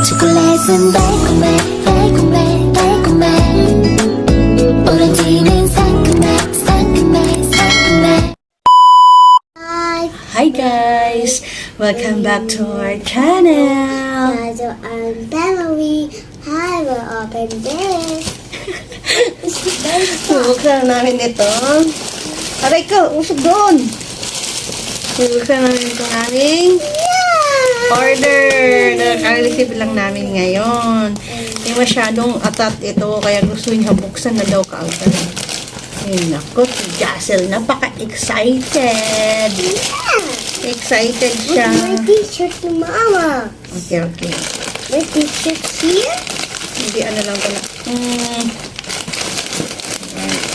초콜릿은 달콤해 달콤해 달콤해 오렌지는 상큼해 상큼해 상큼해. Hi guys! Welcome back to our channel! So I'm family. I will open this. Bubuksan namin ito. Aray ko! Usog doon! Bubuksan namin itong aming order! Nakareceive lang namin ngayon. Hindi masyadong atat ito, kaya gusto niya buksan na daw kaagad. Ay naku, si Jassel, napaka-excited! Excited siya. My t-shirt to Mama. Okay. My t-shirt here. Hindi, ano lang pala.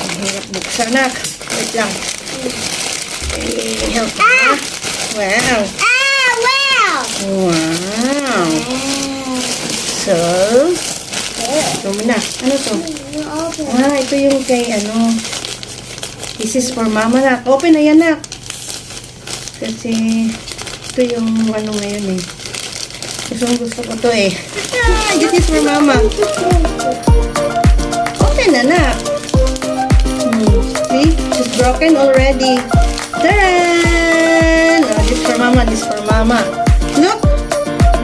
Ang hirap buksan, anak. Wait lang. Help me. Wow. Wow. Wow. So, ito muna. Ano to? Ito yung kay ano. This is for mama, nak. Open na yan, nak. Kasi, ito yung ano ngayon eh. Gusto ko to eh. This is for mama. Open na, nak. See? It's broken already. Taran! Oh, this for mama. This for mama. Look!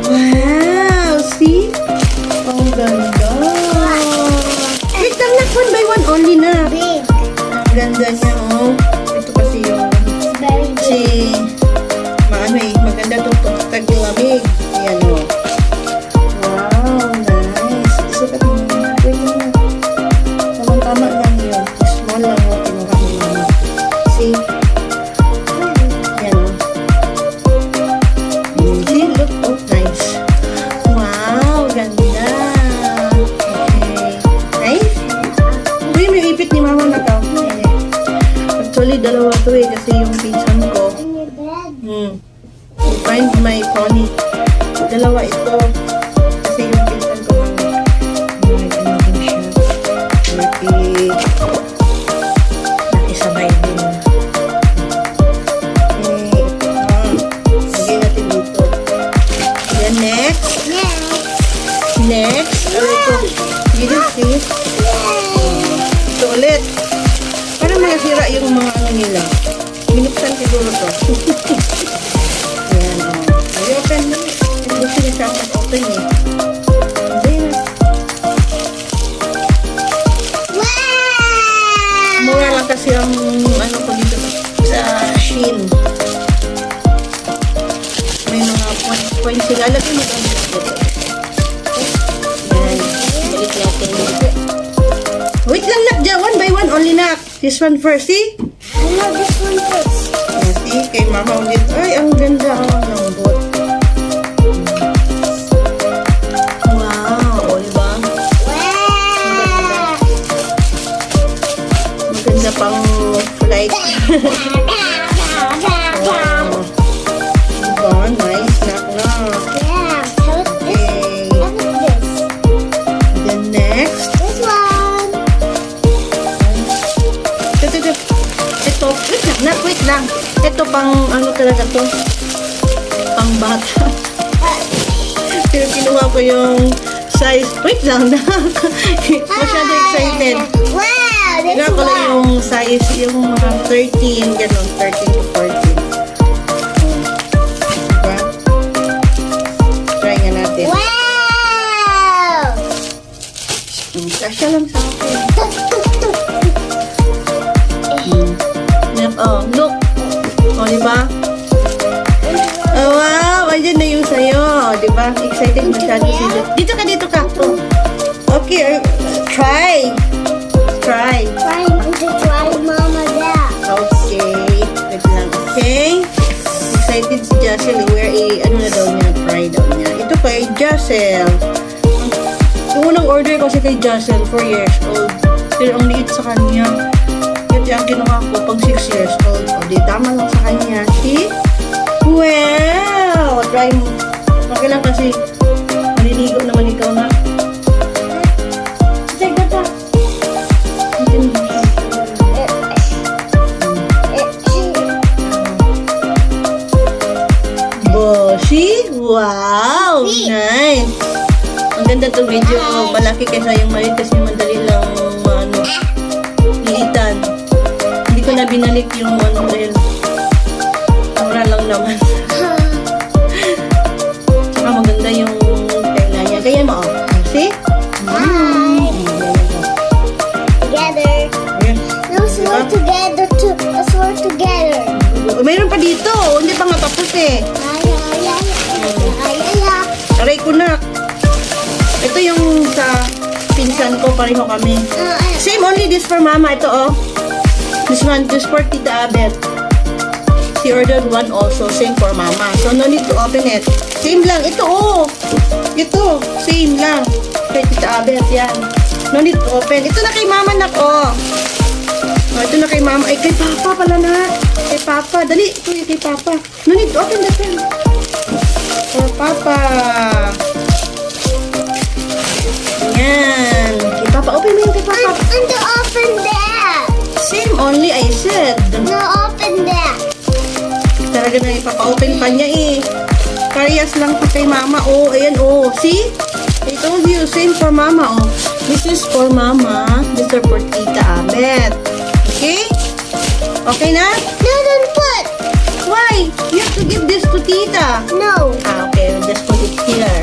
Wow! See? Ang ganda. Wait lang, nak. One by one only na. Big. Ang ganda niya, oh. Ito kasi yung Very big. si maano eh. Maganda itong taglamig. Ayan, oh. Wow, nice. Isukat mo na. Wait lang na. Tama lang yun. Small lang mo. Kinuha mo. See? Ayan, oh. See? Look. Oh, nice. Wow, ganda. Okay. Nice? Ito yung may ipit ni mama na to. Actually, dalawa to eh. Kasi yung pinsan ko. In your bed. Find my pony. Dalawa ito. Kasi yung pinsan ko ano din siya. Nakisabay din. Okay, ito. Lagay natin dito. Then next. Next. Ano ito? You see? Ito ulit. Parang mga sira yung mga ano nila. Binuksan siguro to. Ayan, oh. I-open na. Gusto niya siya open eh. Ayan. Mura lang kasi ang ano ko dito sa SHEIN. May mga points sila. Lagay mo doon. Ayan. Balik natin dito. Wait lang, nak. One by one only, nak. This one first, see? I love this one first. See? Kay mama ulit. Ay, ang ganda. Ang lambot. Wow. O, diba? Wow. Maganda pang flight. Wow. Diba? Nice. Nak na. Yeah. How's Okay. this? Then next. This one. Ito. Wait lang. Nak, wait lang. Ito pang ano talaga to? Pang bata. Pero kinuha ko yung size. Wait lang, nak. Masyado excited. Wow. This Kinuha ko lang one. yung size, yung mga 13, gano'n, 13 to 14. Diba? Try nga natin. Wow. Kasya lang sa akin. Oh, look. Oh, diba? Oh, wow. Ayan na yung sayo. Diba? Excited masyado sila. Dito ka. Oh. Okay. Try. Trying to try Mama that. Okay. Wait lang. Okay. Excited si Jassel. Ano na daw niya? Try daw niya. Ito kay Jassel. Yung unang order ko kasi kay Jassel, 4 years old. Pero ang liit sa kanya. Kaya ang ginawa ko pang 6 years old. O, di tama lang sa kanya. See? Wow! Try mo. Okay lang kasi maliligo naman ikaw na. Check that out. Boshi? Wow! Nice! Ang ganda itong medyo malaki kaysa yung maliit kasi madali lang liitan. Hindi ko na binalik yung dahil mura lang naman. Tsaka maganda yung tela niya. Kaya mo, see? Together. Yes. Let's work together too. Let's work together. Mayroon pa dito. Hindi pa nga tapos eh. Aray ko na. Ito yung sa pinsan ko. Pareho kami. Same, only this for mama. Ito oh. This one, this for Tita Abet. She ordered one also. Same for mama. So, no need to open it. Same lang. Ito oh. Ito. Same lang. Kay Tita Abet. Yan. No need to open. Ito na kay mama na ko. Oh, ito na kay mama. Ay, kay papa pala na. Kay papa. Dali. Ito yung kay papa. No need to open that one. For papa. Yan. Kay papa. Open mo yung kay papa. And to open that. Same only, I said. No, open that. Talaga na ipapa-open pa niya eh. Parehas lang pa kay mama. Oh, ayan oh. See? I told you. Same for mama oh. This is for mama. This is for Tita Abet. Okay? Okay na? No, don't put. Why? You have to give this to Tita. No. Ah, okay. I'll just put it here.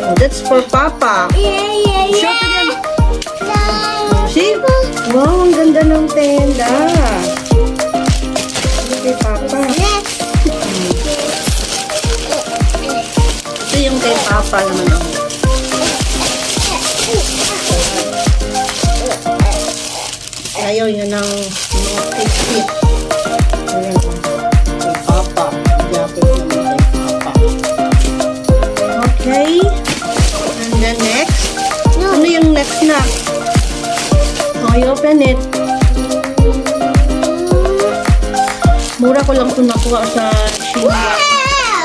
Oh, that's for Papa. Yeah. Show to them. No. See? Wow, ang ganda ng tenda. Kay Papa. Next. Ito yung kay Papa naman ako. Ayaw niya ng fit. Ayan o. Kay Papa. Jacket naman kay Papa. Okay. And then next. No. Ano yung next na? Oh, you open it. Mura ko lang ito nakuha sa SHEIN.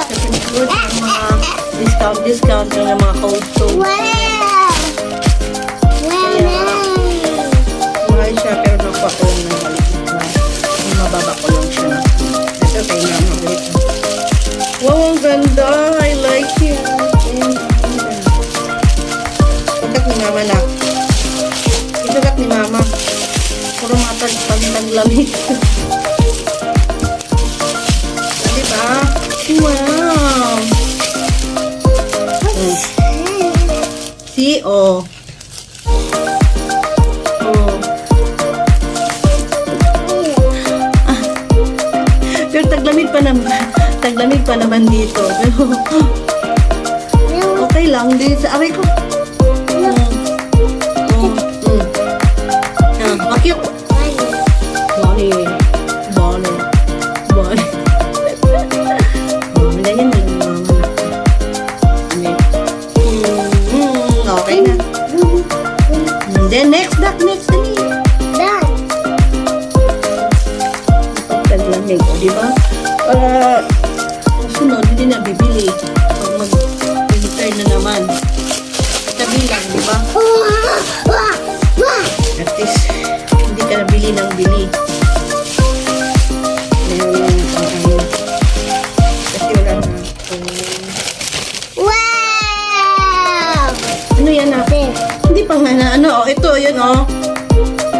Kasi good yung mga discount yung mga code. So, mahal siya pero nakuha ko lang ng maliit na. Mababa ko lang siya. Ito kay mama ulit. Wow, ang ganda. I like it. Itutak ni mama na. Itutak ni mama. Puro matag-lamig. Diba? Wow. See? Oh. Pero taglamig pa naman dito. Pero okay lang din sa aray ko. Bakit? Bali. Ganyan na lang mama. Okay na. And then next. Dali. Taglamig, diba? Para sunod, hindi na bibili. Pag mag-return na naman. Tabi lang, diba? At least, hindi ka nabili ng bili. Kasi wala na. Wow! Ano yan na? Hindi pang ano, ito, yun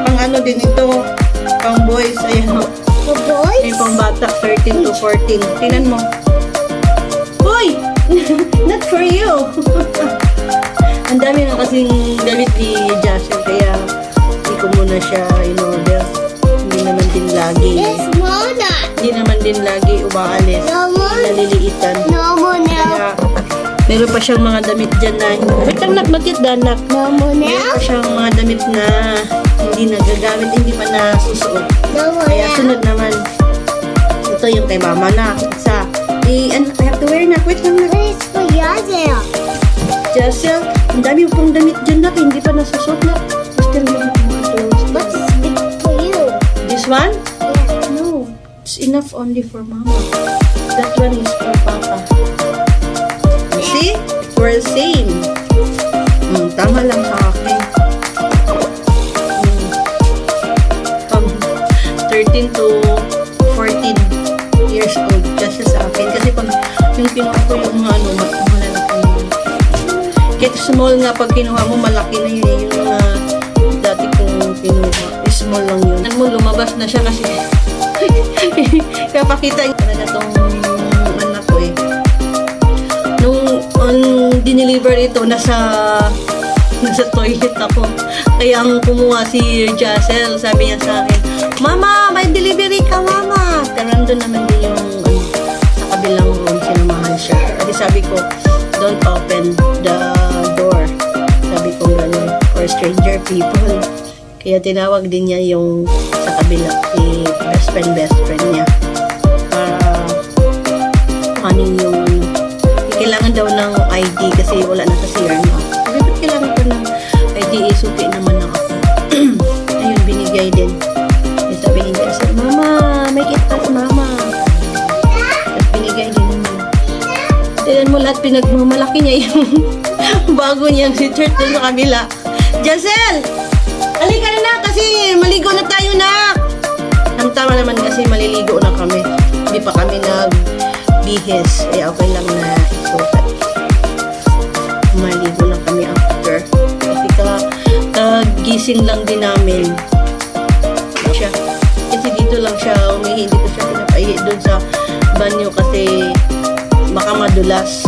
pang ano din ito. Pang boys, ayan For boys? May pang bata, 13 to 14. Tingnan mo. Hoy! Not for you! Ang dami na kasing damit ni Joshua, kaya hindi ko muna siya in-order. Hindi naman din lagi. Yes, Mona. Hindi naman din lagi umaalis. No more. Naliliitan. No more now. Kaya, meron pa siyang mga damit dyan na, wait lang, bakit danak? No more Meron now. pa siyang mga damit na hindi nagagamit, hindi pa nasusuot. No more Kaya now. sunod naman. Ito yung kay mama na. Isa. I have to wear na. Wait lang na. Where's for Yazel? Jessel, ang dami mo pang damit dyan na. Hindi pa nasusuot na. Still yung mga clothes. What's big for you? This one? Yeah. No. It's enough only for mama. That one is for papa. You see? We're the same. Tama lang sa akin. 13 to 14 years old kasi sa akin. Kasi pag yung kinuha ko yung mga malalaki Kahit small nga, pag kinuha mo, malaki na yun. Yung mga dati kong kinuha. Small lang yun. Ano mo, lumabas na siya kasi kaya pakita niya talaga tong anak ko eh. Nung dineliver ito, nasa toilet ako. Kaya ang kumuha si Jassel, sabi niya sa akin, Mama, may delivery ka, Mama. Pero nandun naman din yung sa kabilang room, sinamahan siya. Kasi sabi ko, don't open the door. Sabi ko gano'n, for stranger people. Kaya tinawag din niya yung sa kabila, si best friend niya. Para kanin yung kailangan daw ng ID kasi wala na sa CR na. Sabi ba't kailangan ko ng ID? Suki naman ako. Ayun, binigay din. Sabi ni Jessa, Mama, may kitas, Mama. At binigay din naman. Tignan mo lahat, pinagmamalaki niya yung bago niyang si Church dun sa kabila. Jassel! Halika na kasi maligo na tayo na. Ang tama naman kasi maliligo na kami. Hindi pa kami nagbihis. Eh okay lang na isukat. Maligo na kami after. Kasi kagising lang din namin. Siya. Kasi dito lang siya umihi. Hindi ko siya pinapaihi doon sa banyo kasi baka madulas.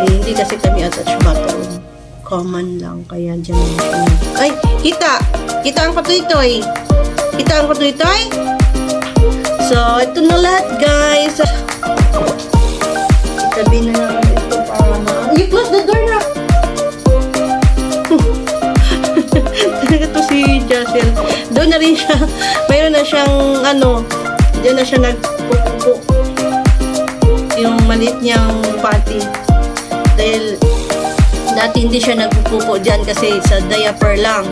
Hindi kasi kami attached bathroom. Common lang. Kaya dyan lang siya. Ay! Kita! Kita ang katoy-toy. Kita ang katoy-toy. So, ito na lahat, guys. Sabi na naman ito para you close the door na. Talaga to si Jassel. Doon na rin siya. Mayroon na siyang, diyan na siya nagpupupo. Yung maliit niyang party. Dahil, dati hindi siya nagpupupo dyan kasi sa diaper lang.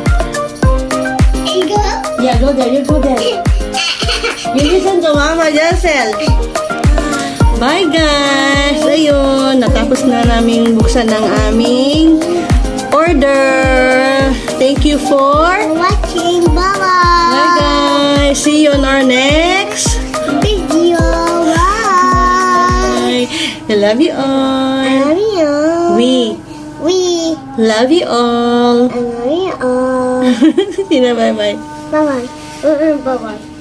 Yeah, go there. You go there. You listen to Mama Jassel. Bye, guys. Ayun, natapos na namin buksan ng aming order. Thank you for Watching. Bye-bye. Bye, guys. See you on our next Video. Bye. I love you all. I love you. We love you all. I love you all. Sina, bye-bye. Bye-bye. Bye-bye.